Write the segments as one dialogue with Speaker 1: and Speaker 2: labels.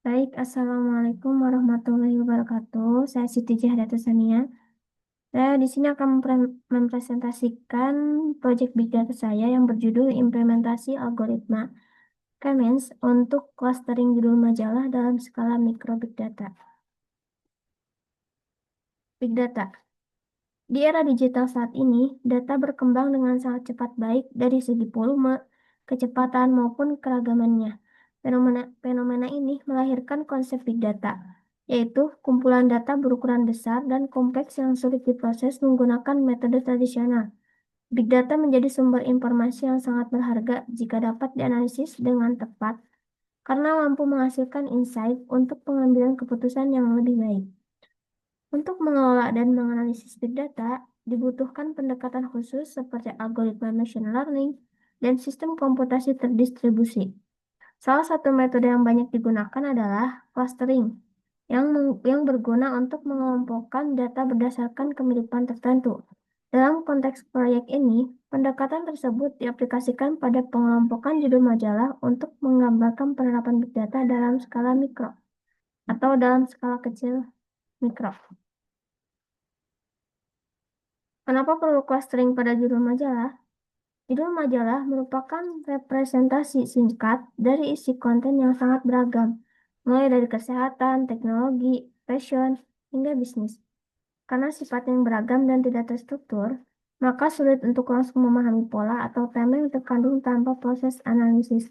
Speaker 1: Baik, Assalamualaikum warahmatullahi wabarakatuh. Saya Siti Djahada Sania. Saya di sini akan mempresentasikan proyek Big Data saya yang berjudul Implementasi Algoritma K-means untuk clustering judul majalah dalam skala mikro Big Data. Big Data. Di era digital saat ini, data berkembang dengan sangat cepat baik dari segi volume, kecepatan, maupun keragamannya. Fenomena ini melahirkan konsep big data, yaitu kumpulan data berukuran besar dan kompleks yang sulit diproses menggunakan metode tradisional. Big data menjadi sumber informasi yang sangat berharga jika dapat dianalisis dengan tepat, karena mampu menghasilkan insight untuk pengambilan keputusan yang lebih baik. Untuk mengelola dan menganalisis big data, dibutuhkan pendekatan khusus seperti algoritma machine learning dan sistem komputasi terdistribusi. Salah satu metode yang banyak digunakan adalah clustering, yang berguna untuk mengelompokkan data berdasarkan kemiripan tertentu. Dalam konteks proyek ini, pendekatan tersebut diaplikasikan pada pengelompokan judul majalah untuk menggambarkan penerapan big data dalam skala mikro atau dalam skala kecil mikro. Kenapa perlu clustering pada judul majalah? Judul majalah merupakan representasi singkat dari isi konten yang sangat beragam, mulai dari kesehatan, teknologi, fashion, hingga bisnis. Karena sifat yang beragam dan tidak terstruktur, maka sulit untuk langsung memahami pola atau tema yang terkandung tanpa proses analisis.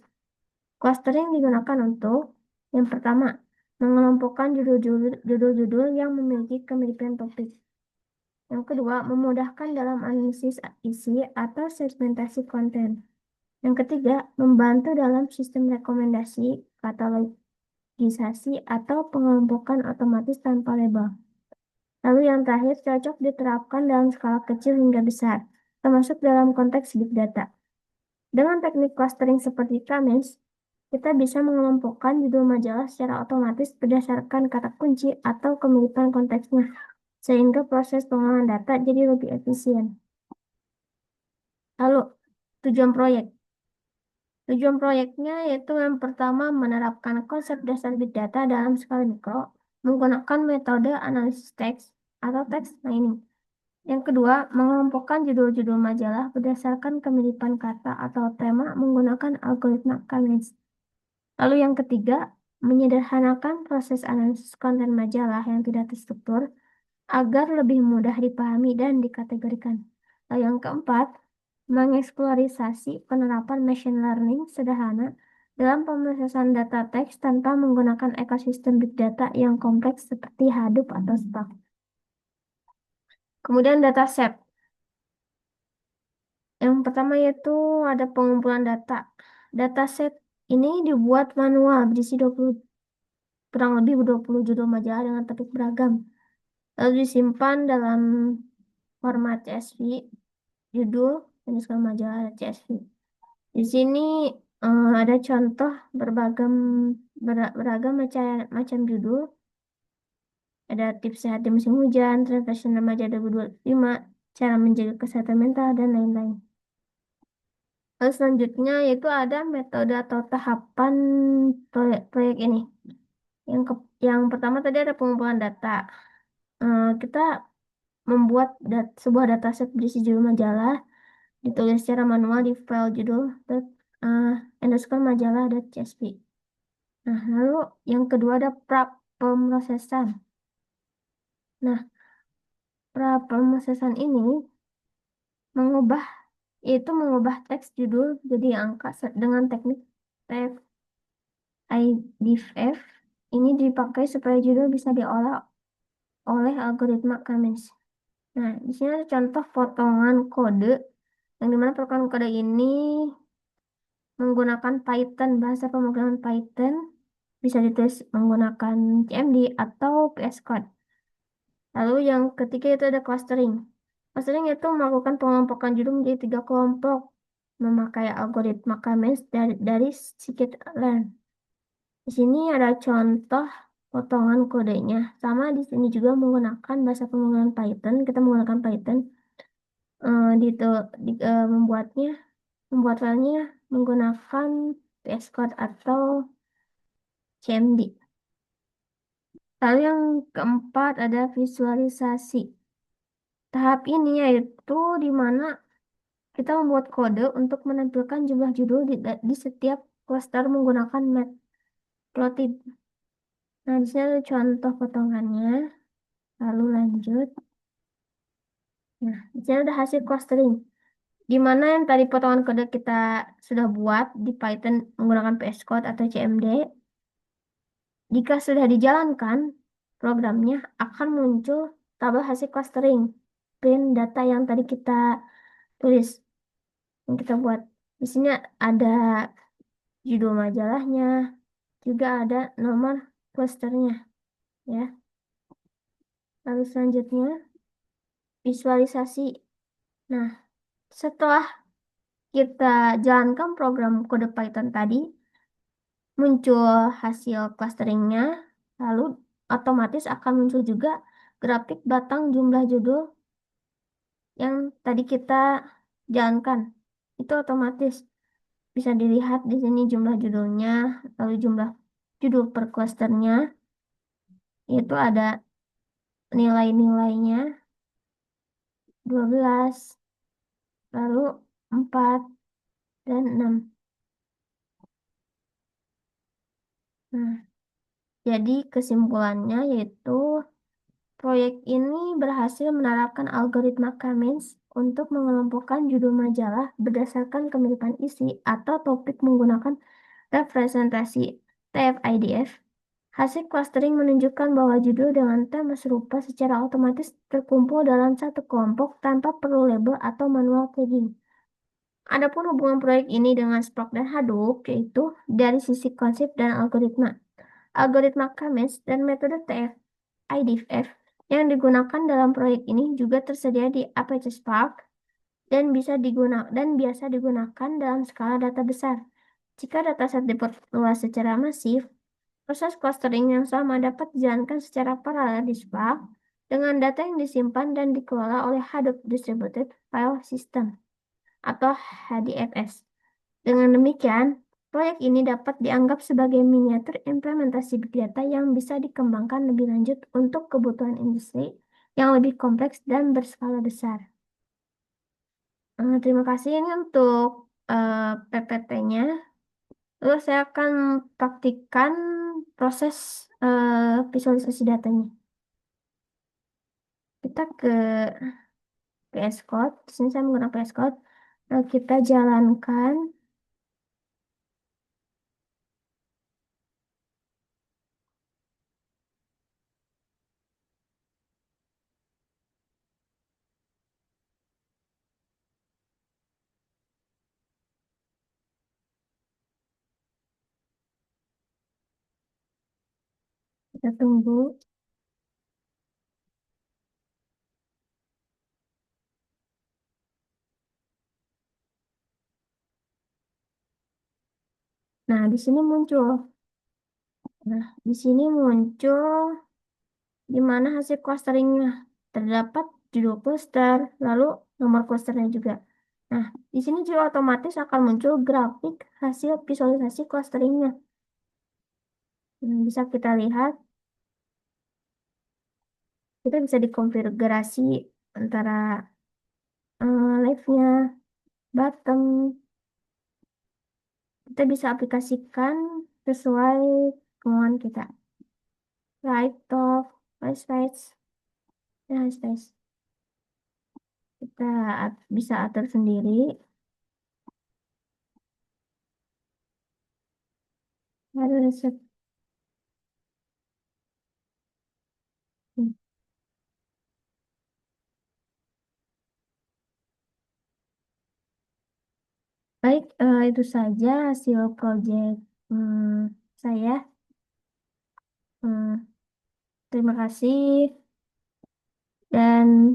Speaker 1: Clustering digunakan untuk, yang pertama, mengelompokkan judul-judul yang memiliki kemiripan topik. Yang kedua, memudahkan dalam analisis isi atau segmentasi konten. Yang ketiga, membantu dalam sistem rekomendasi, katalogisasi, atau pengelompokan otomatis tanpa label. Lalu yang terakhir, cocok diterapkan dalam skala kecil hingga besar, termasuk dalam konteks big data. Dengan teknik clustering seperti K-means, kita bisa mengelompokkan judul majalah secara otomatis berdasarkan kata kunci atau kemiripan konteksnya, sehingga proses pengolahan data jadi lebih efisien. Lalu, tujuan proyek. Tujuan proyeknya yaitu yang pertama menerapkan konsep dasar big data dalam skala mikro menggunakan metode analisis teks atau text mining. Yang kedua, mengelompokkan judul-judul majalah berdasarkan kemiripan kata atau tema menggunakan algoritma K-means. Lalu yang ketiga, menyederhanakan proses analisis konten majalah yang tidak terstruktur agar lebih mudah dipahami dan dikategorikan. Lalu yang keempat, mengeksplorasi penerapan machine learning sederhana dalam pemrosesan data teks tanpa menggunakan ekosistem big data yang kompleks seperti Hadoop atau Spark. Kemudian dataset. Yang pertama yaitu ada pengumpulan data. Dataset ini dibuat manual berisi kurang lebih 20 judul majalah dengan topik beragam. Lalu disimpan dalam format CSV, judul, jenis majalah CSV. Di sini ada contoh beragam macam judul. Ada tips sehat di musim hujan, tren fashion remaja 2025, cara menjaga kesehatan mental, dan lain-lain. Lalu selanjutnya yaitu ada metode atau tahapan proyek ini. Yang pertama tadi ada pengumpulan data. Kita membuat sebuah dataset berisi judul majalah, ditulis secara manual di file judul underscore majalah.csv. Nah, lalu yang kedua ada pemrosesan. Nah, pemrosesan ini mengubah teks judul jadi angka dengan teknik TF-IDF. Ini dipakai supaya judul bisa diolah oleh algoritma K-means. Nah, di sini ada contoh potongan kode, yang dimana potongan kode ini menggunakan Python, bahasa pemrograman Python, bisa ditulis menggunakan CMD atau VS Code. Lalu yang ketiga itu ada clustering. Clustering itu melakukan pengelompokan judul menjadi 3 kelompok, memakai algoritma K-means dari scikit-learn. Di sini ada contoh potongan kodenya. Sama di sini juga menggunakan bahasa pemrograman Python. Kita menggunakan Python membuat filenya menggunakan VS Code atau CMD. Lalu yang keempat ada visualisasi. Tahap ini yaitu di mana kita membuat kode untuk menampilkan jumlah judul di setiap klaster menggunakan matplotlib. Nah, di sini ada contoh potongannya. Lalu lanjut. Nah, di sini ada hasil clustering. Di mana yang tadi potongan kode kita sudah buat di Python menggunakan VS Code atau CMD. Jika sudah dijalankan, programnya akan muncul tabel hasil clustering. Print data yang tadi kita tulis, yang kita buat. Di sini ada judul majalahnya, juga ada nomor clusternya, ya. Lalu selanjutnya, visualisasi. Nah, setelah kita jalankan program kode Python tadi, muncul hasil clusteringnya, lalu otomatis akan muncul juga grafik batang jumlah judul yang tadi kita jalankan. Itu otomatis bisa dilihat di sini jumlah judulnya, lalu jumlah judul per clusternya, itu ada nilai-nilainya 12, lalu 4 dan 6. Nah, jadi kesimpulannya yaitu proyek ini berhasil menerapkan algoritma Cummins untuk mengelompokkan judul majalah berdasarkan kemiripan isi atau topik menggunakan representasi TF-IDF. Hasil clustering menunjukkan bahwa judul dengan tema serupa secara otomatis terkumpul dalam satu kelompok tanpa perlu label atau manual tagging. Adapun hubungan proyek ini dengan Spark dan Hadoop yaitu dari sisi konsep dan algoritma. Algoritma Cummins dan metode TF-IDF yang digunakan dalam proyek ini juga tersedia di Apache Spark dan biasa digunakan dalam skala data besar. Jika dataset diperluas secara masif, proses clustering yang sama dapat dijalankan secara paralel di Spark dengan data yang disimpan dan dikelola oleh Hadoop Distributed File System atau HDFS. Dengan demikian, proyek ini dapat dianggap sebagai miniatur implementasi big data yang bisa dikembangkan lebih lanjut untuk kebutuhan industri yang lebih kompleks dan berskala besar. Terima kasih ini untuk PPT-nya. Lalu saya akan praktikkan proses visualisasi datanya. Kita ke VS Code. Di sini saya menggunakan VS Code. Lalu kita jalankan. Kita tunggu. Nah, di sini muncul. Nah, di sini muncul di mana hasil clusteringnya. Terdapat judul cluster, lalu nomor clusternya juga. Nah, di sini juga otomatis akan muncul grafik hasil visualisasi clusteringnya. Bisa kita lihat, kita bisa dikonfigurasi antara left-nya, bottom. Kita bisa aplikasikan sesuai kemauan kita. Right, top, right, size, dan space. Kita bisa atur sendiri. Lalu reset. Baik, itu saja hasil project saya. Hmm, Terima kasih dan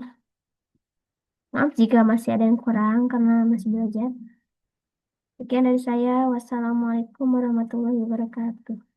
Speaker 1: maaf jika masih ada yang kurang karena masih belajar. Sekian dari saya. Wassalamualaikum warahmatullahi wabarakatuh.